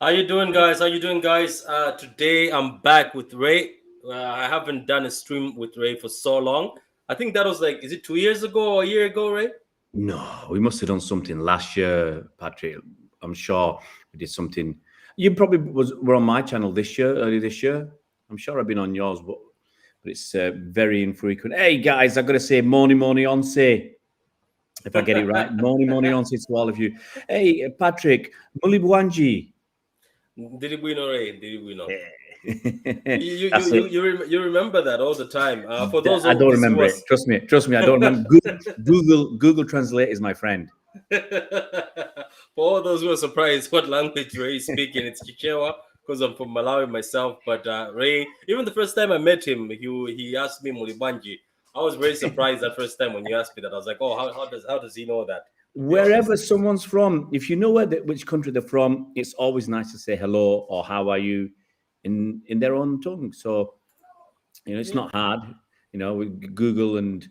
How you doing, guys? How you doing, guys? Today I'm back with Ray. I haven't done a stream with Ray for so long. I think that was like, is it 2 years ago or a year ago, Ray? No, we must have done something last year, Patrick. I'm sure we did something. You probably were on my channel this year, early this year. I'm sure I've been on yours, but it's very infrequent. Hey guys, I've got to say, morning on say, if I get it right, morning on say to all of you. Hey Patrick, Mulibwanji. Did we know, Ray? Did we know? That's it. You remember that all the time. For those I don't oldies who remember was... it. Trust me, I don't remember. Google Translate is my friend. For all those who are surprised what language Ray is speaking, it's Chichewa because I'm from Malawi myself. But Ray, even the first time I met him, he asked me Mulibanji. I was very surprised that first time when you asked me that. I was like, oh, how does he know that? Wherever someone's from, if you know which country they're from, it's always nice to say hello or how are you in their own tongue. So, it's not hard. With Google and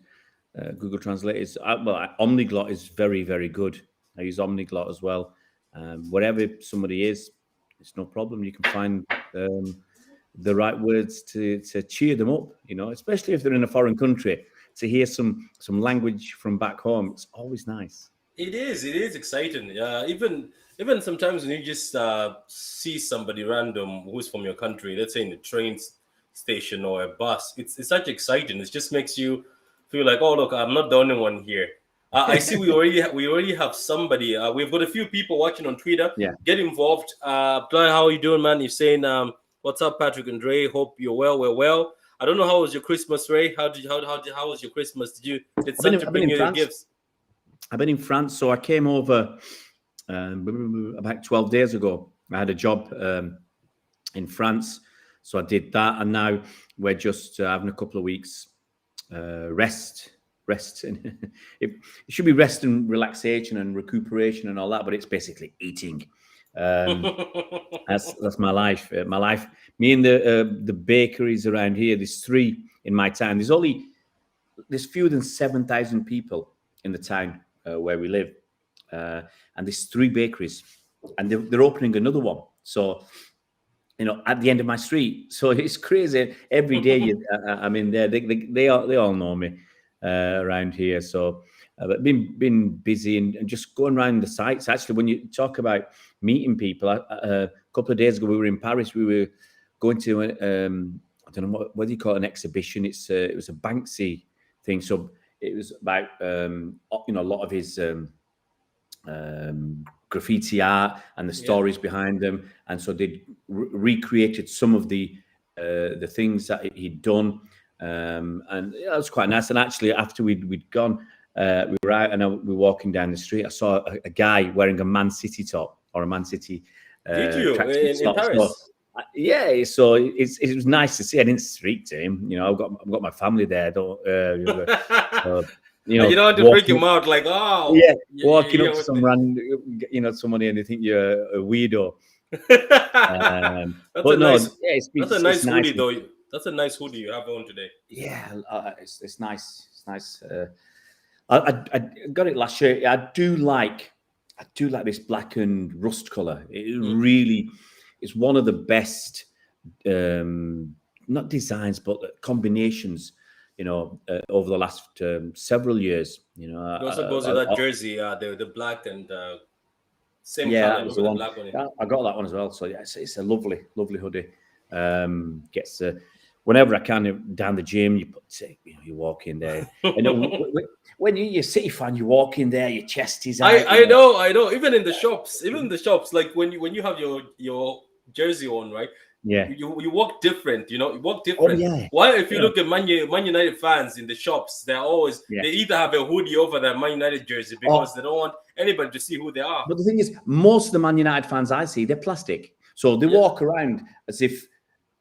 Google Translate is Omniglot is very, very good. I use Omniglot as well. Wherever somebody is, it's no problem. You can find the right words to cheer them up. Especially if they're in a foreign country, to hear some language from back home. It's always nice. It is exciting. Even sometimes when you just see somebody random who's from your country, let's say in the train station or a bus, it's such exciting. It just makes you feel like, oh look, I'm not the only one here. I see we already have somebody. We've got a few people watching on Twitter. Yeah. Get involved. Blair, how are you doing, man? You're saying what's up, Patrick and Ray? Hope you're well. We're well. I don't know how was your Christmas, Ray. How was your Christmas? Did Santa bring you gifts? I've been in France, so I came over about 12 days ago. I had a job in France, so I did that, and now we're just having a couple of weeks rest. It should be rest and relaxation and recuperation and all that, but it's basically eating. That's my life. Me and the bakeries around here. There's 3 in my town. There's fewer than 7,000 people in the town where we live, and there's 3 bakeries, and they're opening another one. So, at the end of my street. So it's crazy. Every day I'm in there. They all know me around here. So, but been busy and just going around the sites. Actually, when you talk about meeting people, a couple of days ago we were in Paris. We were going to I don't know what do you call it, an exhibition. It was a Banksy thing. So it was about a lot of his graffiti art and the stories behind them, and so they recreated some of the things that he'd done, and that was quite nice. And actually, after we'd gone, we were out and we were walking down the street. I saw a guy wearing a Man City top or a Man City. Did you in Paris? So, yeah, so it was nice to see. I didn't speak to him. I've got my family there. You don't want to freak him out, like, oh, yeah, walking up to some random, somebody, and they think you're a weirdo. That's a nice hoodie, though. That's a nice hoodie you have on today. Yeah, it's nice. It's nice. I got it last year. I do like this black and rust color. It really is one of the best, not designs, but combinations. Over the last several years, It also goes with that jersey, the black and same color with the black one. I got that one as well. So yeah, it's a lovely hoodie. Gets whenever I can down the gym, you walk in there. When you're a City fan, you walk in there, your chest is out. I know. Even in the shops, like when you have your jersey on, right? Yeah, you walk different. You walk different. Oh, yeah. Why? If you look at Man United fans in the shops, they're always they either have a hoodie over their Man United jersey because they don't want anybody to see who they are. But the thing is, most of the Man United fans I see, they're plastic, so they walk around as if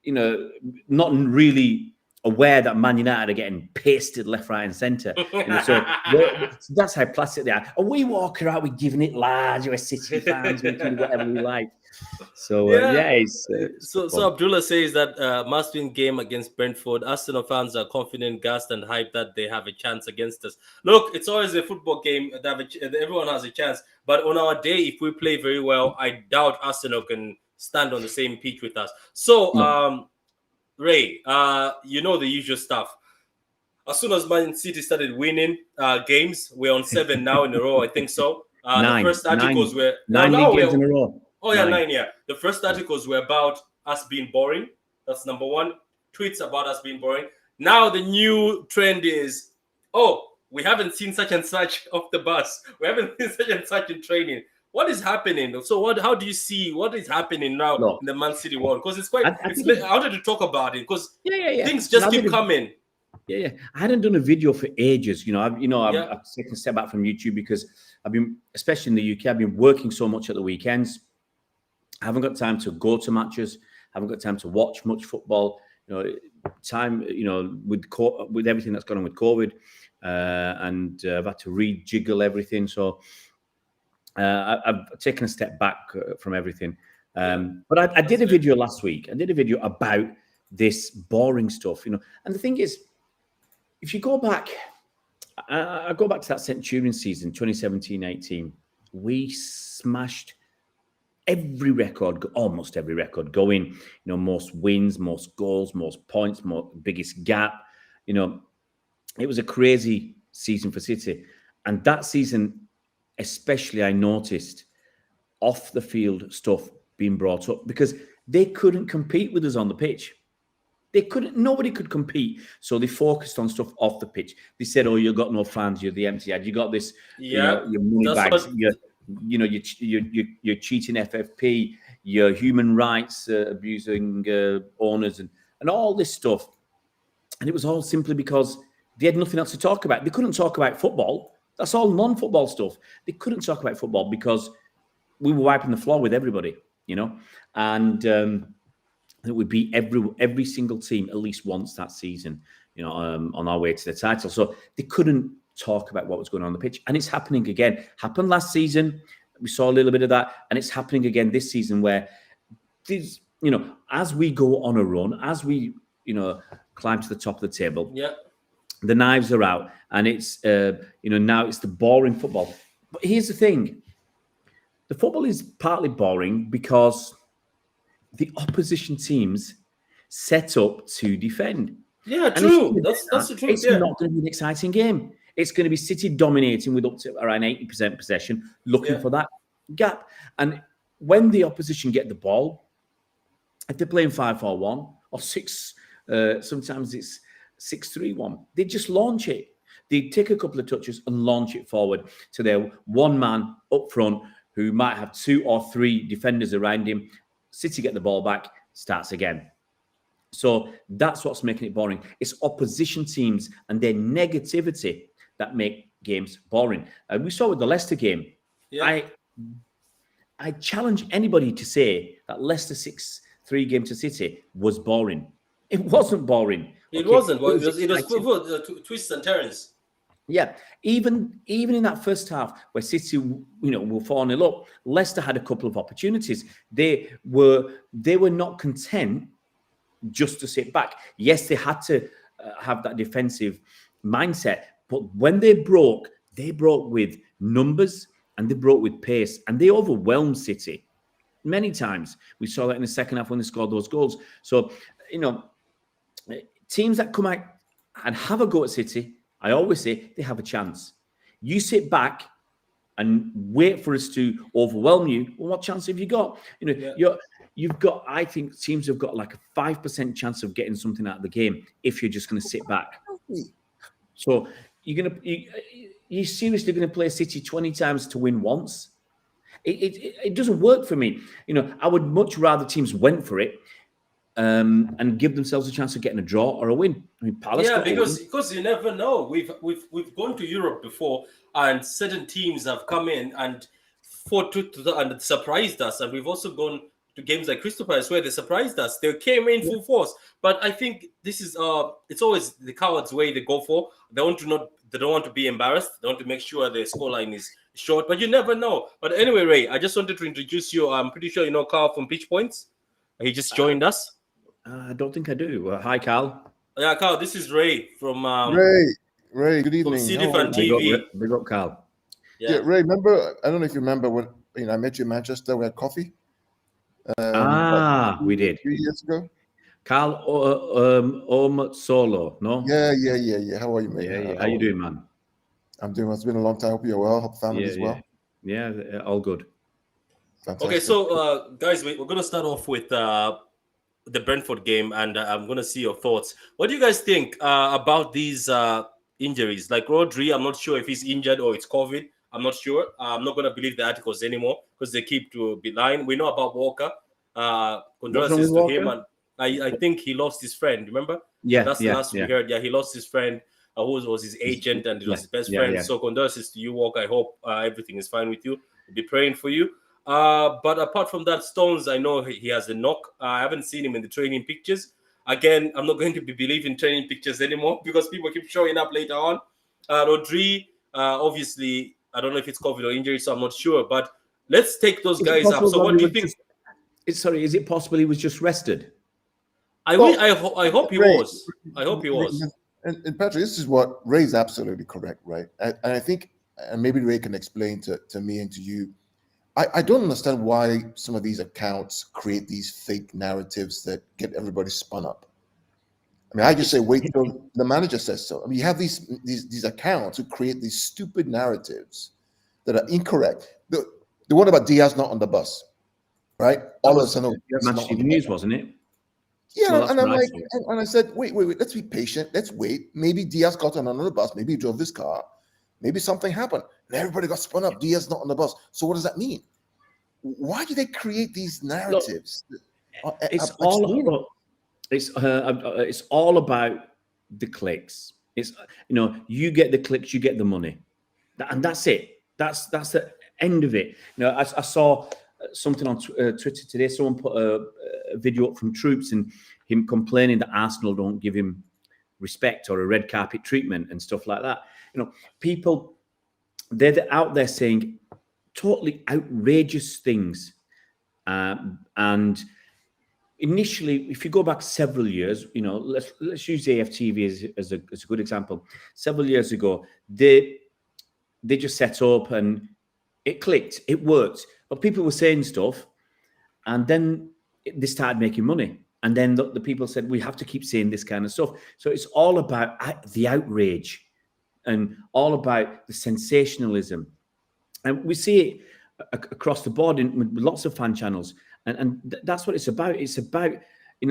not really aware that Man United are getting pasted left, right, and centre. So that's how plastic they are. And we walk around, we're giving it large. We're City fans, we can do whatever we like. So so Abdullah says that must-win game against Brentford. Arsenal fans are confident, gassed, and hyped that they have a chance against us. Look, it's always a football game that everyone has a chance. But on our day, if we play very well, I doubt Arsenal can stand on the same pitch with us. So, No. Ray, you know the usual stuff. As soon as Man City started winning games, we're on 7 now in a row. I think so. The Nine, first articles nine, were nine now league we're games in a row. oh yeah, Nine. 9, yeah. The first articles were about us being boring. That's number one. Tweets about us being boring. Now the new trend is, oh, we haven't seen such and such off the bus. We haven't seen such and such in training. What is happening? So what? How do you see what is happening now Look, in the Man City world? Because it's quite. I It's. did I wanted to talk about it because yeah. things And just keep coming. yeah. I hadn't done a video for ages. I've Yeah. taken a step back from YouTube because I've been, especially in the UK, I've been working so much at the weekends. I haven't got time to go to matches. I haven't got time to watch much football. Time. With everything that's gone on with COVID, and I've had to rejiggle everything. So I've taken a step back from everything. But I did a video last week. I did a video about this boring stuff. And the thing is, if you go back, I go back to that Centurion season, 2017-18. We smashed every record, almost every record going. Most wins, most goals, most points, biggest gap. It was a crazy season for City, and that season, especially, I noticed off the field stuff being brought up because they couldn't compete with us on the pitch. They couldn't. Nobody could compete, so they focused on stuff off the pitch. They said, "Oh, you've got no fans. You're the empty ad. You got this. Yeah. Your money bags. You're cheating FFP. You're human rights abusing owners and all this stuff." And it was all simply because they had nothing else to talk about. They couldn't talk about football. That's all non-football stuff. They couldn't talk about football because we were wiping the floor with everybody, and. That we beat every single team at least once that season, on our way to the title. So they couldn't talk about what was going on the pitch. And it's happening again. Happened last season. We saw a little bit of that. And it's happening again this season where, as we go on a run, as we, climb to the top of the table, the knives are out. And it's, now it's the boring football. But here's the thing. The football is partly boring because the opposition teams set up to defend. Yeah, true. That's the truth. It's not going to be an exciting game. It's going to be City dominating with up to around 80% possession, looking for that gap. And when the opposition get the ball, if they're playing 5-4-1 or 6, sometimes it's 6-3-1, they just launch it. They take a couple of touches and launch it forward to their one man up front who might have 2 or 3 defenders around him. City get the ball back, starts again. So that's what's making it boring. It's opposition teams and their negativity that make games boring. We saw with the Leicester game. Yeah. I challenge anybody to say that Leicester 6-3 game to City was boring. It wasn't boring. It wasn't. Well, it was full twists and turns. Yeah, even in that first half where City, were 4-0 up, Leicester had a couple of opportunities. They were not content just to sit back. Yes, they had to have that defensive mindset, but when they broke with numbers and they broke with pace and they overwhelmed City many times. We saw that in the second half when they scored those goals. So, teams that come out and have a go at City, I always say they have a chance. You sit back and wait for us to overwhelm you. Well, what chance have you got? You've got. I think teams have got like a 5% chance of getting something out of the game if you're just going to sit back. So you're seriously going to play City 20 times to win once? It doesn't work for me. I would much rather teams went for it. And give themselves a chance of getting a draw or a win. I mean, Palace. Yeah, because you never know. We've gone to Europe before, and certain teams have come in and fought and surprised us. And we've also gone to games like Crystal Palace where they surprised us. They came in full force. But I think this is it's always the coward's way they go for. They don't want to be embarrassed. They want to make sure their scoreline is short. But you never know. But anyway, Ray, I just wanted to introduce you. I'm pretty sure you know Carl from Pitch Points. He just joined us. I don't think I do. Hi, Carl. Yeah, Carl, this is Ray from Ray, good evening. From City Fan TV. Big up, Carl. Yeah, Ray, remember, I don't know if you remember when I met you in Manchester, we had coffee. We did. 3 years ago. Carl Solo, no? Yeah. How are you, man? Yeah. How you doing, man? I'm doing well. It's been a long time. Hope you're well. Hope family is well. Yeah, all good. Fantastic. Okay, so guys, we're gonna start off with the Brentford game, and I'm gonna see your thoughts. What do you guys think about these injuries? Like Rodri, I'm not sure if he's injured or it's COVID. I'm not sure. I'm not gonna believe the articles anymore because they keep to be lying. We know about Walker. Condolences to him, and I think he lost his friend. Remember? That's the last we heard. Yeah, he lost his friend. Who was his agent, and it was his best friend. So condolences to you, Walker. I hope everything is fine with you. We'll be praying for you. But apart from that, Stones, I know he has a knock. I haven't seen him in the training pictures. Again, I'm not going to be believing training pictures anymore because people keep showing up later on. Rodri, obviously, I don't know if it's COVID or injury, so I'm not sure. But let's take those guys up. So what do you think? Is it possible he was just rested? I hope he was. I hope he was. And Patrick, this is what Ray's absolutely correct, right? And I think, and maybe Ray can explain to me and to you, I don't understand why some of these accounts create these fake narratives that get everybody spun up. I mean, I just say wait till the manager says so. I mean, you have these accounts who create these stupid narratives that are incorrect. The one about Diaz not on the bus, right? All of a sudden, Match News, wasn't it? Yeah, well, and I'm like, and I said, wait, let's be patient. Let's wait. Maybe Diaz got on another bus. Maybe he drove this car. Maybe something happened. And everybody got spun up. Diaz not on the bus. So what does that mean? Why do they create these narratives? Look, it's all about the clicks. It's you get the clicks, you get the money, and that's it. That's the end of it. I saw something on Twitter today. Someone put a video up from troops and him complaining that Arsenal don't give him respect or a red carpet treatment and stuff like that. People, they're out there saying totally outrageous things. And initially, if you go back several years, let's use AFTV as a good example. Several years ago, they just set up and it clicked, it worked. But people were saying stuff, and then they started making money. And then the people said, we have to keep saying this kind of stuff. So it's all about the outrage and all about the sensationalism. And we see it across the board with lots of fan channels. And that's what it's about. It's about,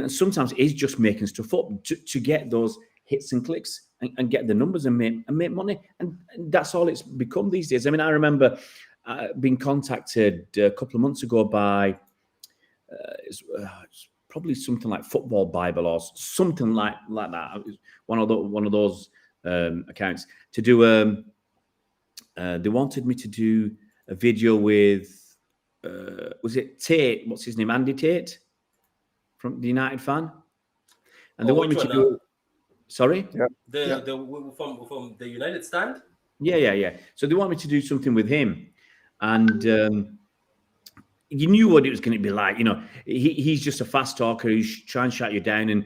sometimes it is just making stuff up to get those hits and clicks and get the numbers and make money. And that's all it's become these days. I mean, I remember being contacted a couple of months ago by it's probably something like Football Bible or something like that. One of those accounts to do. They wanted me to do a video with was it Tate? What's his name? Andy Tate from the United fan, and they want me to do. Sorry, From the United stand. Yeah. So they want me to do something with him, and you knew what it was going to be like. He's just a fast talker who's trying to shut you down and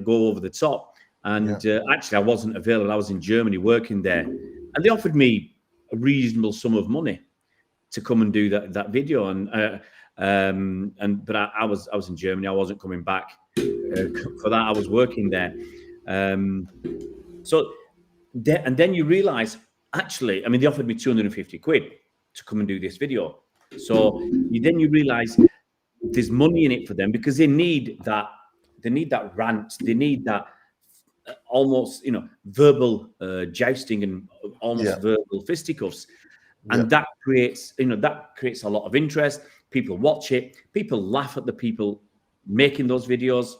go over the top. And actually, I wasn't available. I was in Germany working there, and they offered me a reasonable sum of money to come and do that video. But I was in Germany. I wasn't coming back for that. I was working there. So then you realize, actually, I mean, they offered me 250 quid to come and do this video. So you realize there's money in it for them because they need that rant. They need that almost, verbal jousting and almost verbal fisticuffs. And that creates a lot of interest. People watch it. People laugh at the people making those videos.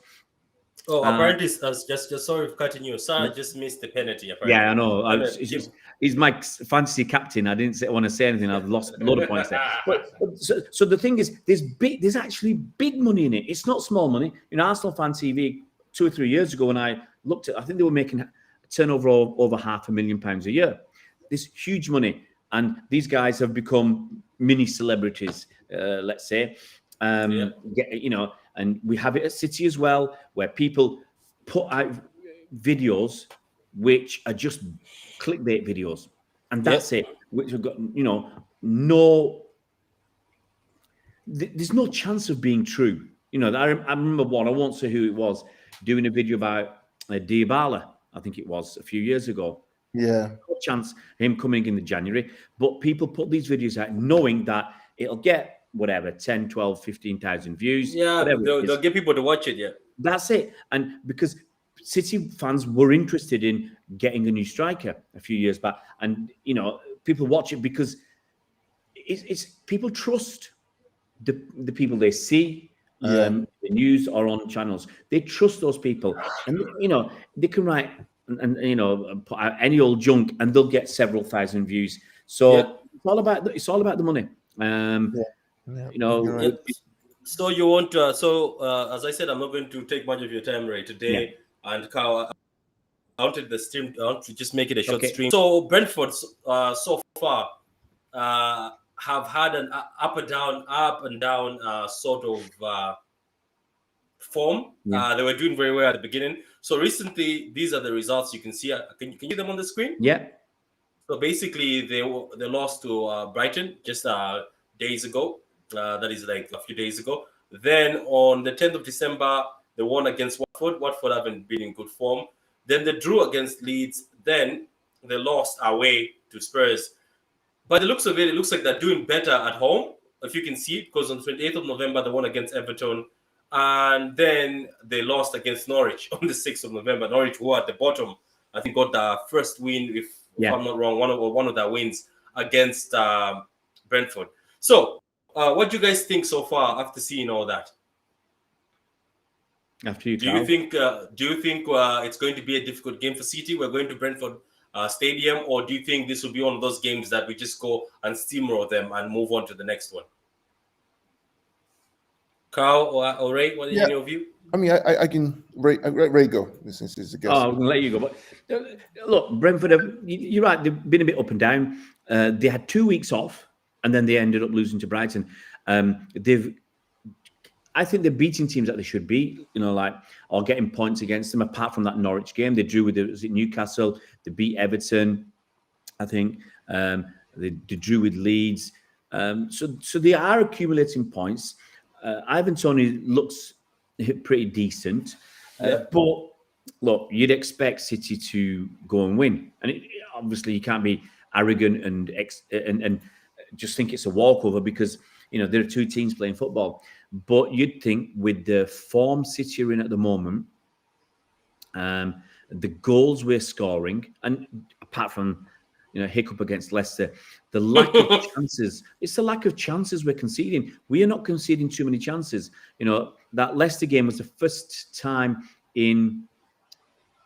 Oh, apparently, just sorry for cutting you. Sorry, I just missed the penalty. Apparently. Yeah, I know. He's my fantasy captain. I didn't want to say anything. I've lost a lot of points there. So the thing is, there's actually big money in it. It's not small money. Arsenal Fan TV 2 or 3 years ago, when I looked at, I think they were making a turnover over £500,000 a year. This huge money, and these guys have become mini celebrities. Let's say, and we have it at City as well, where people put out videos which are just clickbait videos, and that's it. Which have got no there's no chance of being true. You know, I remember one, I won't say who it was, doing a video about Dybala, I think it was a few years ago. Yeah. No chance him coming in the January, but people put these videos out knowing that it'll get whatever, 10, 12, 15,000 views. Yeah, Whatever they'll get people to watch it, yeah. That's it. And because City fans were interested in getting a new striker a few years back. And, you know, people watch it because it's people trust the people they see, the news or on channels. They trust those people. And, you know, they can write and you know, put out any old junk and they'll get several thousand views. So it's all about the money. You know, Right. So you want to, as I said, I'm not going to take much of your time, Ray, today. And Carl, I wanted the stream. I want to just make it a short stream. So Brentford, so far, have had an up and down sort of form. They were doing very well at the beginning. So recently, these are the results you can see. Can you see them on the screen? Yeah. So basically, they lost to Brighton just days ago. That is like a few days ago. Then on the 10th of December, they won against Watford. Watford haven't been in good form. Then they drew against Leeds. Then they lost away to Spurs. By the looks of it looks like they're doing better at home, if you can see it, because on the 28th of November, they won against Everton. And then they lost against Norwich on the 6th of November. Norwich, who are at the bottom, I think got the first win, if I'm not wrong, one of their wins against Brentford. So, what do you guys think so far after seeing all that? After you, do you think it's going to be a difficult game for City? We're going to Brentford Stadium, or do you think this will be one of those games that we just go and steamroll them and move on to the next one? Carl or Ray, what is your view? I mean, I can Ray go since he's the guest. I'm going to let you go. But look, Brentford, you're right. They've been a bit up and down. They had 2 weeks off, and then they ended up losing to Brighton. I think they're beating teams that they should beat, you know, like, or getting points against them. Apart from that Norwich game, they drew with Newcastle. They beat Everton, I think. They drew with Leeds. So they are accumulating points. Ivan Toney looks pretty decent, but look, you'd expect City to go and win, and obviously you can't be arrogant and just think it's a walkover because you know there are two teams playing football. But you'd think with the form City are in at the moment, the goals we're scoring, and apart from hiccup against Leicester, the lack of chances. It's the lack of chances we're conceding. We are not conceding too many chances. You know, that Leicester game was the first time in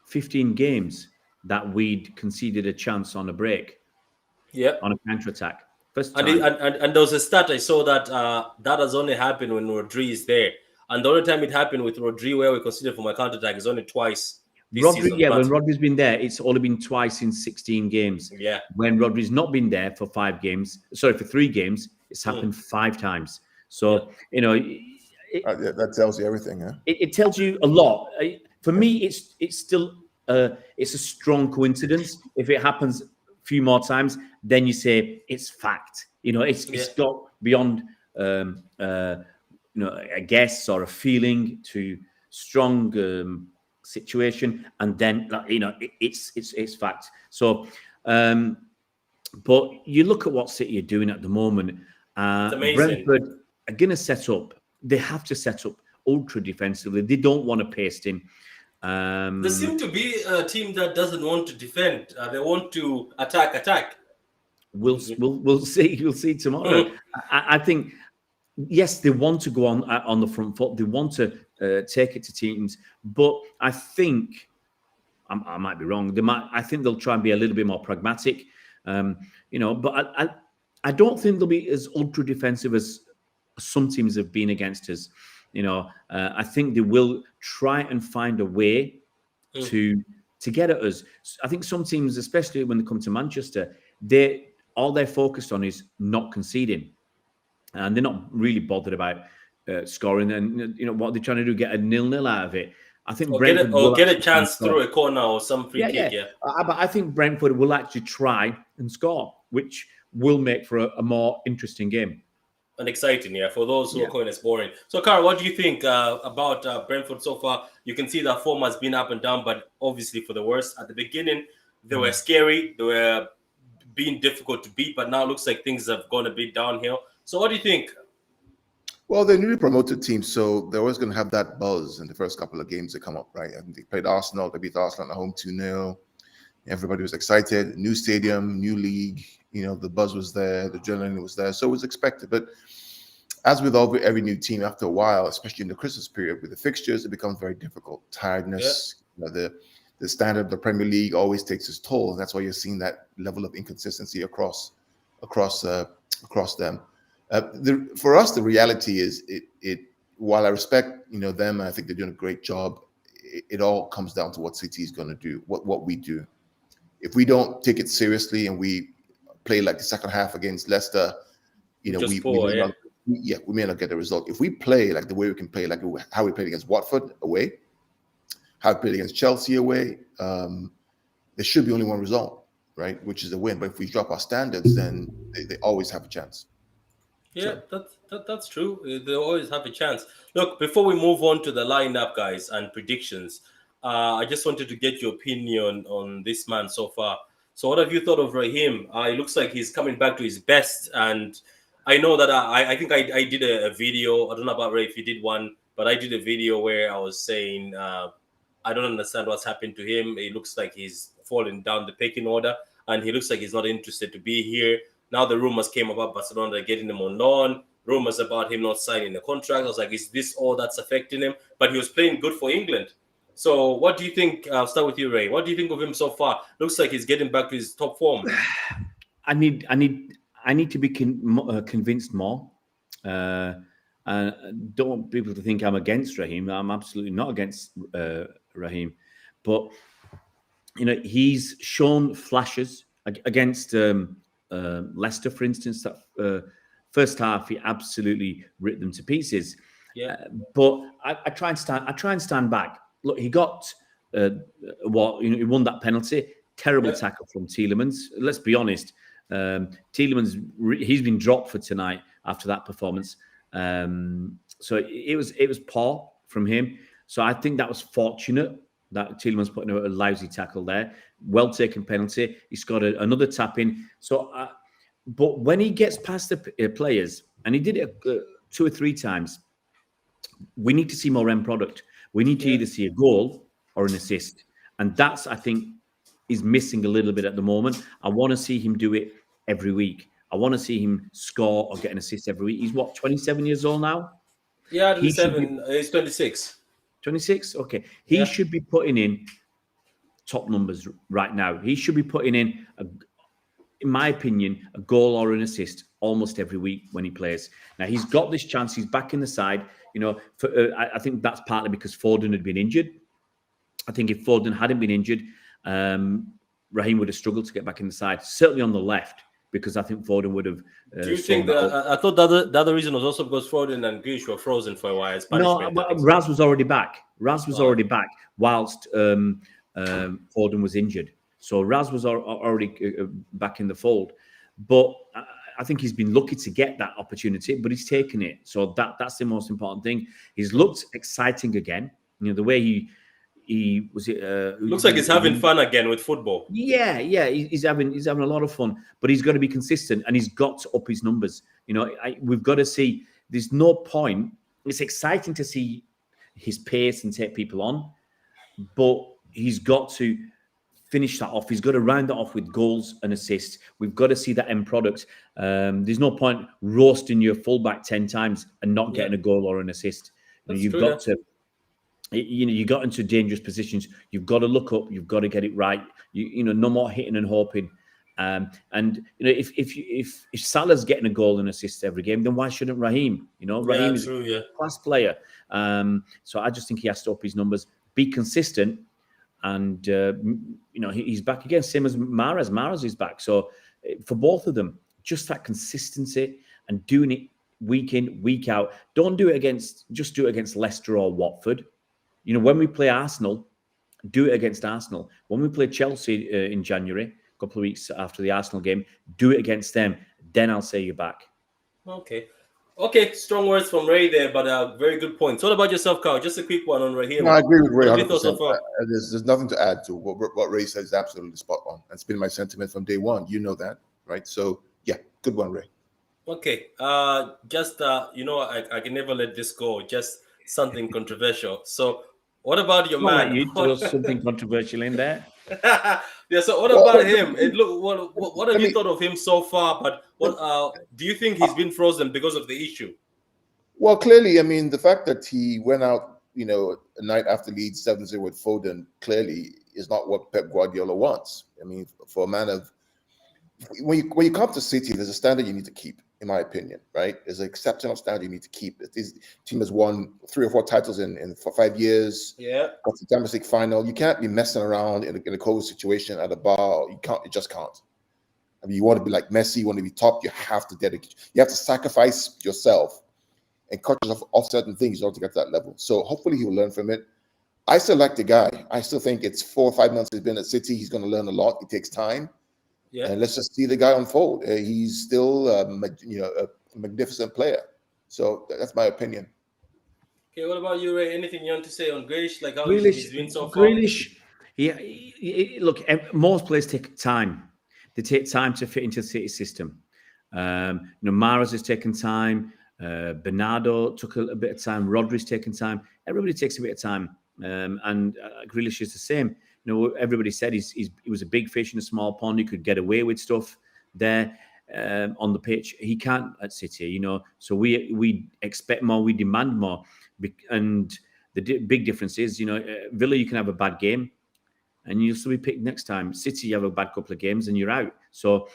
15 games that we'd conceded a chance on a break. Yeah. On a counter-attack. First time. And there was a stat I saw that that has only happened when Rodri is there. And the only time it happened with Rodri where we conceded from a counter-attack is only twice. When Rodri's been there, it's only been twice in 16 games. Yeah. When Rodri's not been there for 3 games, it's happened 5 times. So, that tells you everything, huh? It tells you a lot. For me, it's still it's a strong coincidence. If it happens a few more times, then you say it's fact. It's got beyond a guess or a feeling to strong situation, and then it's fact. So but you look at what City are doing at the moment. It's amazing. Brentford are going to set up. They have to set up ultra defensively. They don't want to paste in. There seem to be a team that doesn't want to defend. They want to attack. We'll see. We'll see tomorrow. I think yes, they want to go on the front foot. They want to take it to teams, but I think I might be wrong. I think they'll try and be a little bit more pragmatic. But I don't think they'll be as ultra defensive as some teams have been against us. I think they will try and find a way to get at us. I think some teams, especially when they come to Manchester, all they're focused on is not conceding, and they're not really bothered about scoring. And what they're trying to do, get a 0-0 out of it. I think Brentford get a chance through a corner or some free kick. Yeah. But I think Brentford will actually try and score, which will make for a more interesting game. and exciting, yeah, for those who Yeah. are calling us boring. So, Carl, what do you think about Brentford so far? You can see that form has been up and down, but obviously for the worst. At the beginning, they were scary, they were being difficult to beat, but now it looks like things have gone a bit downhill. So, what do you think? Well, they're newly promoted teams, so they're always going to have that buzz in the first couple of games that come up, right? And they played Arsenal, they beat Arsenal at home 2-0. Everybody was excited. New stadium, new league. The buzz was there, the adrenaline was there, so it was expected. But as with every new team, after a while, especially in the Christmas period with the fixtures, it becomes very difficult. Yeah, Tiredness, the standard of the Premier League always takes its toll, and that's why you're seeing that level of inconsistency across them. For us, the reality is it. While I respect them, and I think they're doing a great job. It all comes down to what City is going to do, what we do. If we don't take it seriously and we play like the second half against Leicester, just we poor, may yeah. not, we may not get the result. If we play like the way we can play, like how we played against Watford away, how we played against Chelsea away, there should be only one result, right? Which is a win. But if we drop our standards, then they always have a chance. Yeah, So that's true. They always have a chance. Look, before we move on to the lineup, guys, and predictions, I just wanted to get your opinion on this man so far. So, what have you thought of Raheem? It looks like he's coming back to his best, and I know that I think I did a video. I don't know about Ray if you did one, but I did a video where I was saying I don't understand what's happened to him. It looks like he's fallen down the pecking order, and he looks like he's not interested to be here. Now the rumors came about Barcelona getting him on loan. Rumors about him not signing a contract. I was like, is this all that's affecting him? But he was playing good for England. So what do you think? I'll start with you, Ray. What do you think of him so far? Looks like he's getting back to his top form. I need to be convinced more. And don't want people to think I'm against Raheem. I'm absolutely not against Raheem, but he's shown flashes against Leicester, for instance. That first half, he absolutely ripped them to pieces. Yeah. But I try and stand back. Look, he got he won that penalty. Terrible tackle from Tielemans. Let's be honest. Tielemans, he's been dropped for tonight after that performance. So it was poor from him. So I think that was fortunate that Tielemans put in a lousy tackle there. Well taken penalty. He scored another tap in. So, but when he gets past the players, and he did it 2 or 3 times, we need to see more end product. We need to either see a goal or an assist. And that's, I think, is missing a little bit at the moment. I want to see him do it every week. I want to see him score or get an assist every week. He's 27 years old now? Yeah, 27. He's 26. 26? Okay. He should be putting in top numbers right now. He should be putting in, in my opinion, a goal or an assist almost every week when he plays. Now, he's got this chance. He's back in the side. I think that's partly because Foden had been injured. I think if Foden hadn't been injured, Raheem would have struggled to get back in the side, certainly on the left, because I think Foden would have. Do you think that? I thought the other reason was also because Foden and Grealish were frozen for a while as punishment. No, Raz was already back. Raz was already back whilst Foden was injured. So Raz was already back in the fold. But I think he's been lucky to get that opportunity, but he's taken it. So that's the most important thing. He's looked exciting again. The way he was. Looks like he's having fun again with football. Yeah, he's having a lot of fun, but he's got to be consistent and he's got to up his numbers. We've got to see. There's no point. It's exciting to see his pace and take people on, but he's got to finish that off. He's got to round that off with goals and assists. We've got to see that end product. There's no point roasting your fullback 10 times and not getting a goal or an assist. You've got to. You got into dangerous positions. You've got to look up. You've got to get it right. No more hitting and hoping. If Salah's getting a goal and assist every game, then why shouldn't Raheem? Raheem is a class player. So I just think he has to up his numbers, be consistent, and he's back again. Same as Mahrez. Mahrez is back. So for both of them, just that consistency and doing it week in, week out. Don't do it against Leicester or Watford. When we play Arsenal, do it against Arsenal. When we play Chelsea in January, a couple of weeks after the Arsenal game, do it against them. Then I'll say you're back. Okay. Okay, strong words from Ray there, but very good points. What about yourself, Carl? Just a quick one on No, Raheem. I agree with Ray What have you thought 100%. so far? There's nothing to add to what Ray says is absolutely spot on. It's been my sentiment from day one. You know that, right? So, yeah, good one, Ray. Okay, just I can never let this go. Just something controversial. So, what about your It's not like man? you throw something controversial in there. Yeah. So, what Well, about him? And look, what have let you me, thought of him so far? But what let- do you think he's been frozen because of the issue? well, clearly, I mean, the fact that he went out, a night after Leeds 7-0 with Foden clearly is not what Pep Guardiola wants. I mean, for a man of when you come to City, there's a standard you need to keep, in my opinion, right? There's an exceptional standard you need to keep. This team has won 3 or 4 titles in for 5 years. Yeah. Got the Champions League final. You can't be messing around in a COVID situation at a bar. You can't. You just can't. I mean, you want to be like Messi. You want to be top. You have to dedicate. You have to sacrifice yourself and cut yourself off certain things in order to get to that level. So hopefully he will learn from it. I still like the guy. I still think it's 4 or 5 months he's been at City. He's going to learn a lot. It takes time. Yeah. And let's just see the guy unfold. He's still, a magnificent player. So that's my opinion. Okay. What about you, Ray? Anything you want to say on Grealish? Like how Grealish, he's been so far? Grealish. Look, most players take time. They take time to fit into the City system. Mahrez has taken time. Bernardo took a bit of time. Rodri's taken time. Everybody takes a bit of time. And Grealish is the same. Everybody said he was a big fish in a small pond. He could get away with stuff there on the pitch. He can't at City, So we expect more. We demand more. And the big difference is, Villa, you can have a bad game and you'll still be picked next time. City, you have a bad couple of games and you're out. So,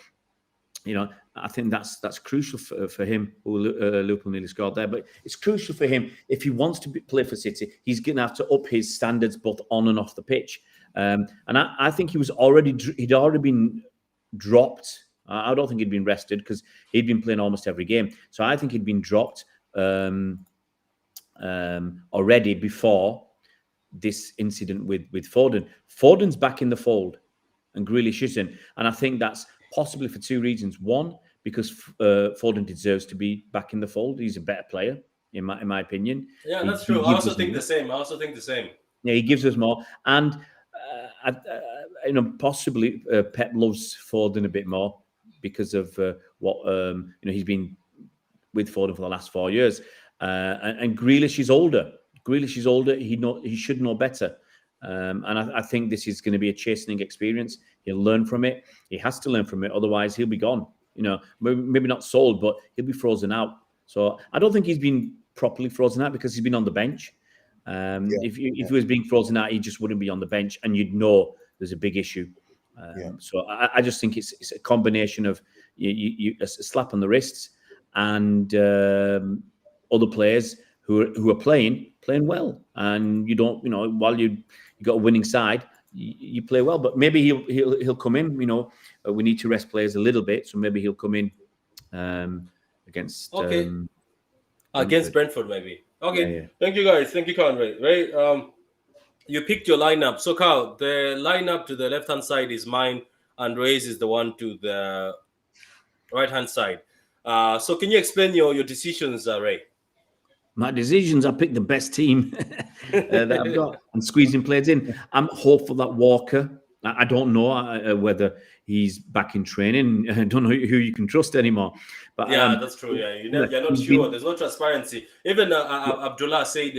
I think that's crucial for him. Liverpool nearly scored there, but it's crucial for him if he wants to play for City. He's going to have to up his standards both on and off the pitch. And I think he'd already been dropped. I don't think he'd been rested because he'd been playing almost every game. So I think he'd been dropped already before this incident with Foden. Foden's back in the fold and Grealish isn't. And I think that's possibly for 2 reasons. One, because Foden deserves to be back in the fold. He's a better player, in my opinion. Yeah, that's true. I also think the same. Yeah, he gives us more. And, possibly Pep loves Foden a bit more because of what, he's been with Foden for the last 4 years. And Grealish is older. He should know better. And I think this is going to be a chastening experience. He'll learn from it. He has to learn from it. Otherwise, he'll be gone. Maybe not sold, but he'll be frozen out. So I don't think he's been properly frozen out because he's been on the bench. If he was being frozen out, he just wouldn't be on the bench, and you'd know there's a big issue. So I just think it's a combination of a slap on the wrists and other players who are playing well, and you don't, while you got a winning side, you play well. But maybe he'll come in. We need to rest players a little bit, so maybe he'll come in against Against Brentford, maybe. Okay. Yeah. Thank you, guys. Thank you, Conrad. Right. You picked your lineup. So, Carl, the lineup to the left hand side is mine, and Ray's is the one to the right hand side. So, can you explain your decisions, Ray? My decisions, I picked the best team that I've got and squeezing players in. I'm hopeful that Walker, I don't know whether he's back in training. I don't know who you can trust anymore. But that's true. Yeah, you're not sure. There's no transparency. Even Abdullah said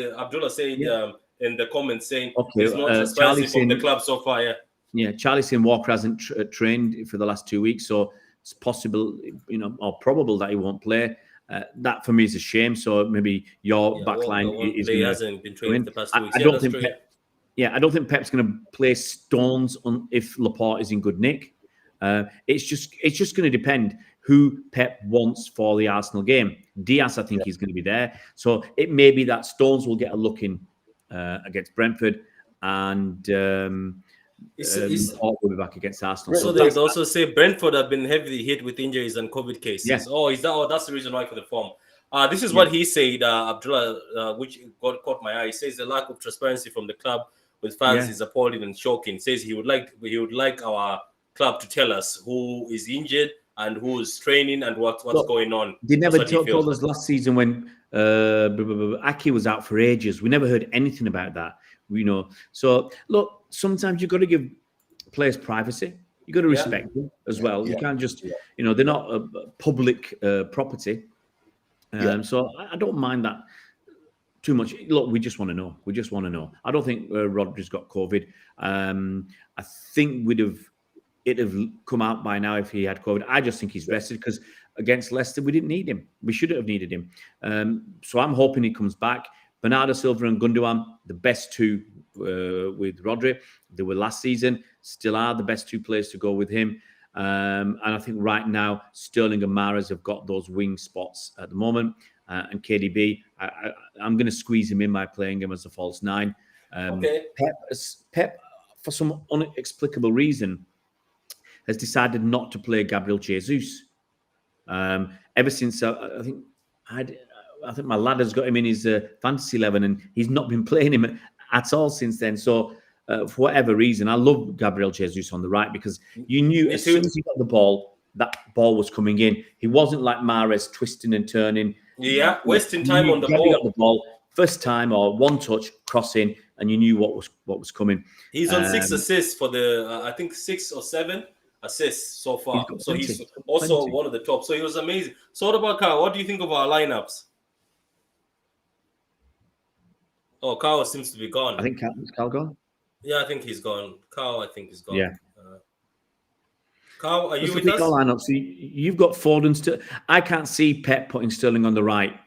in the comments saying there's no transparency from the club so far. Yeah, Charlie saying Walker hasn't trained for the last 2 weeks, so it's possible, or probable that he won't play. That for me is a shame. So maybe your backline is going to. Hasn't been trained the past 2 weeks. I don't think. I don't think Pep's going to play Stones if Laporte is in good nick. It's just going to depend who Pep wants for the Arsenal game. Diaz, I think, is going to be there. So it may be that Stones will get a look in against Brentford, and will be back against Arsenal. So they also say Brentford have been heavily hit with injuries and COVID cases. Yeah. That's the reason why for the form. This is what he said, Abdullah, which caught my eye. He says the lack of transparency from the club with fans is appalling and shocking. He says he would like our club to tell us who is injured and who's training and what's Look, going on. They never That's what he told feels. us last season when Aki was out for ages. We never heard anything about that. So look, sometimes you've got to give players privacy. You've got to respect them as well. You can't just, they're not a public property. So I don't mind that too much. Look, we just want to know. I don't think Rodri's got COVID. I think it'd have come out by now if he had COVID. I just think he's rested because against Leicester, we didn't need him. We shouldn't have needed him. So I'm hoping he comes back. Bernardo Silva and Gundogan, the best two with Rodri. They were last season, still are the best two players to go with him. And I think right now, Sterling and Mahrez have got those wing spots at the moment. And KDB, I'm going to squeeze him in by playing him as a false nine. Pep, for some inexplicable reason, has decided not to play Gabriel Jesus. Ever since I think my lad has got him in his fantasy 11, and he's not been playing him at all since then. So for whatever reason, I love Gabriel Jesus on the right because you knew as soon as he got the ball, that ball was coming in. He wasn't like Mahrez twisting and turning. Yeah, wasting time on the ball. Got the ball first time or one touch crossing, and you knew what was coming. He's on 6 assists for the I think 6 or 7 assists so far. So he's also one of the top. So he was amazing. So what about Kyle? What do you think of our lineups? Oh, Kyle seems to be gone. I think Kyle gone. Yeah, I think he's gone. Kyle, I think he's gone. Yeah. Kyle, are you with us? Lineup. So you've got Ford and Sterling. I can't see Pep putting Sterling on the right.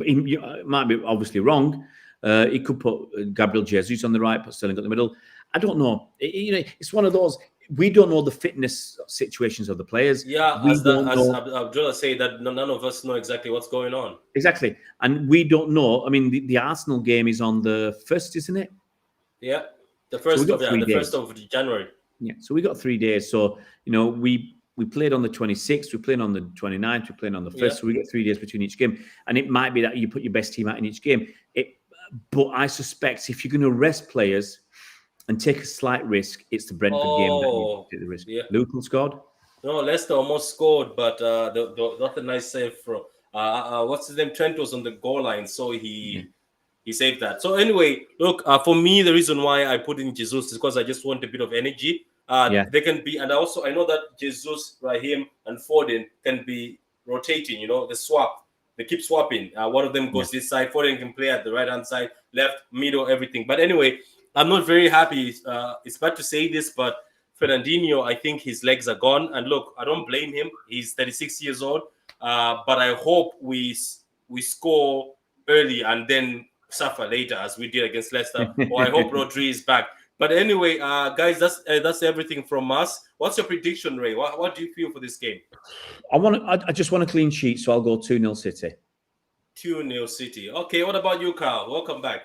He might be obviously wrong. He could put Gabriel Jesus on the right, put Sterling in the middle. I don't know. It's one of those. We don't know the fitness situations of the players. Yeah, as Abdullah said, that none of us know exactly what's going on. Exactly, and we don't know. I mean, the Arsenal game is on the 1st, isn't it? Yeah, the 1st of January. Yeah, so we got 3 days. So we played on the 26th, we played on the 29th, we played on the 1st. Yeah. So we got 3 days between each game, and it might be that you put your best team out in each game. But I suspect if you're going to rest players and take a slight risk, it's the Brentford game that you take the risk. Yeah. Luton scored. No, Leicester almost scored, but not a nice save from what's his name? Trent was on the goal line, so he saved that. So anyway, look, for me, the reason why I put in Jesus is because I just want a bit of energy. They can be, and I know that Jesus, Raheem, and Foden can be rotating. The swap. They keep swapping. One of them goes this side. Foden can play at the right hand side, left, middle, everything. But anyway, I'm not very happy. It's bad to say this, but Fernandinho, I think his legs are gone. And look, I don't blame him. He's 36 years old. But I hope we score early and then suffer later, as we did against Leicester. Or I hope Rodri is back. But anyway, guys, that's everything from us. What's your prediction, Ray? What do you feel for this game? I just want a clean sheet, so I'll go 2-0 City. 2-0 City. Okay, what about you, Carl? Welcome back.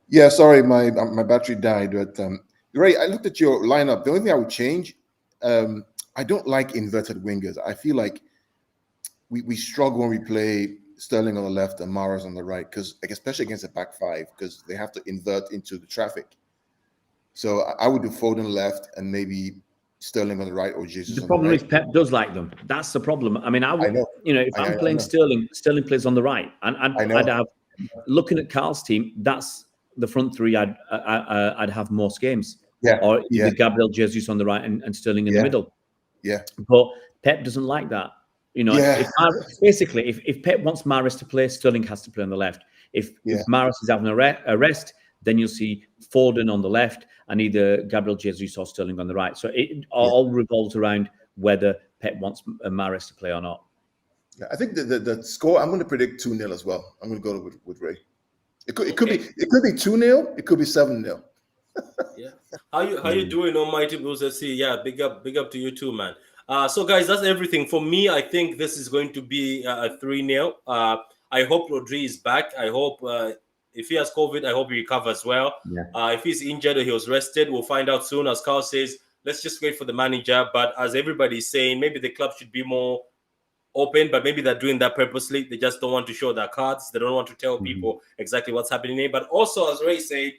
Yeah, sorry, my battery died. But Ray, I looked at your lineup. The only thing I would change, I don't like inverted wingers. I feel like we struggle when we play Sterling on the left and Mahrez on the right, because especially against a back five, because they have to invert into the traffic. So I would do Foden left and maybe Sterling on the right or Jesus. The problem is Pep does like them. That's the problem. I mean, I know. If I'm playing Sterling plays on the right, and I'd have, looking at Carl's team, that's the front three I'd have most games. Yeah. Or either Gabriel Jesus on the right and Sterling in the middle. Yeah. But Pep doesn't like that. If Pep wants Mahrez to play, Sterling has to play on the left. If Mahrez is having a rest, then you'll see Foden on the left and either Gabriel Jesus or Sterling on the right. So it all revolves around whether Pep wants Mahrez to play or not. Yeah, I think the score, I'm going to predict 2-0 as well. I'm going to go with Ray. It could be 2-0. It could be 7-0. Yeah. How you doing, Almighty Blues FC? Yeah, big up to you too, man. So guys, that's everything for me. I think this is going to be a 3-0. I hope Rodri is back. I hope if he has COVID, I hope he recovers well. Yeah. If he's injured or he was rested, we'll find out soon. As Carl says, let's just wait for the manager. But as everybody's saying, maybe the club should be more open, but maybe they're doing that purposely. They just don't want to show their cards. They don't want to tell people exactly what's happening. But also, as Ray said,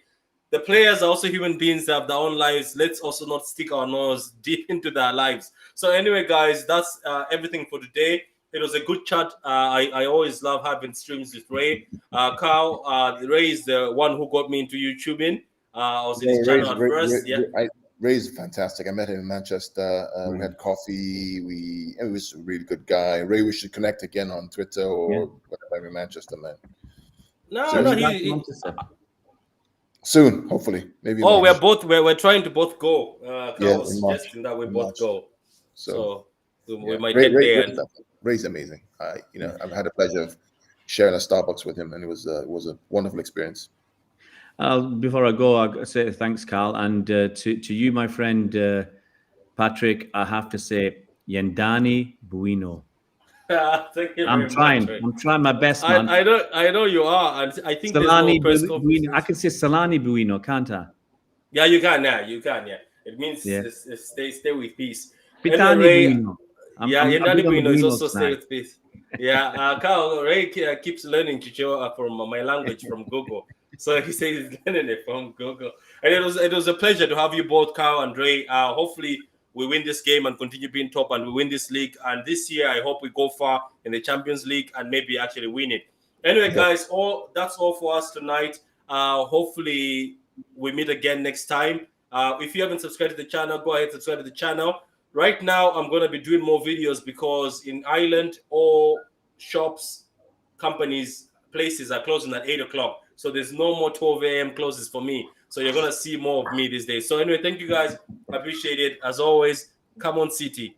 the players are also human beings that have their own lives. Let's also not stick our nose deep into their lives. So anyway, guys, that's everything for today. It was a good chat. I always love having streams with Ray. Carl, Ray is the one who got me into YouTubing. I was in his channel at first. Yeah. Ray's fantastic. I met him in Manchester. We had coffee. He was a really good guy. Ray, we should connect again on Twitter or whatever in Manchester, man. No, soon, hopefully, maybe. Oh, we're trying to both go. Carl was suggesting that we both go, so we might head there. Ray's amazing. I've had the pleasure of sharing a Starbucks with him, and it was a wonderful experience. Before I go, I say thanks, Carl, and to you, my friend Patrick. I have to say, Yendani Bueno. Thank you very I'm trying my best, man. I know you are, and I think Salani Bueno. I can say Salani Bueno, can't I? Yeah, you can. Yeah, you can. Yeah, it means stay with peace. Pitani Ray, Bueno. Yendani Bueno is also stay with peace. Yeah, Carl Ray keeps learning Chichewa from my language from Google. So he says he's learning it from Google. And it was a pleasure to have you both, Carl and Ray. Hopefully we win this game and continue being top, and we win this league. And this year, I hope we go far in the Champions League and maybe actually win it. Anyway, guys, that's all for us tonight. Hopefully we meet again next time. If you haven't subscribed to the channel, go ahead and subscribe to the channel. Right now, I'm going to be doing more videos because in Ireland, all shops, companies, places are closing at 8 o'clock. So there's no more 12 a.m. closes for me. So you're going to see more of me these days. So anyway, thank you guys. I appreciate it. As always, come on, City.